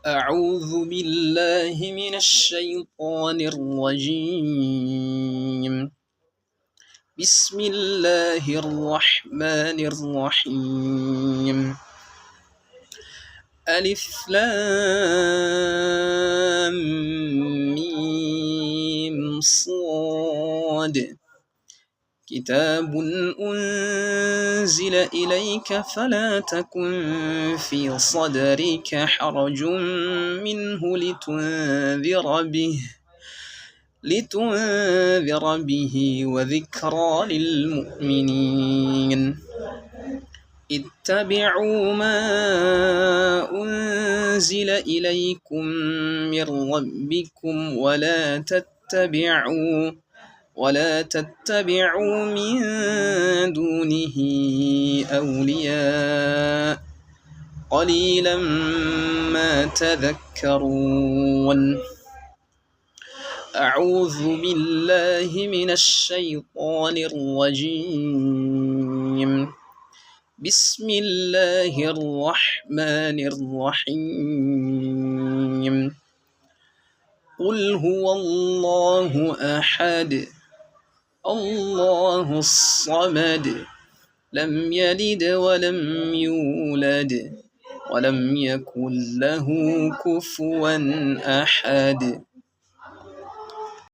أعوذ بالله من الشيطان الرجيم. بسم الله الرحمن الرحيم. ألف لام ميم صاد. كتاب أنزل إليك فلا تكن في صدرك حرج منه لتنذر به وذكرى للمؤمنين. اتبعوا ما أنزل إليكم من ربكم ولا تتبعوا من دونه أولياء قليلا ما تذكرون. أعوذ بالله من الشيطان الرجيم. بسم الله الرحمن الرحيم. قل هو الله أحد الله الصمد لم يلد ولم يولد ولم يكن له كفوا أحد.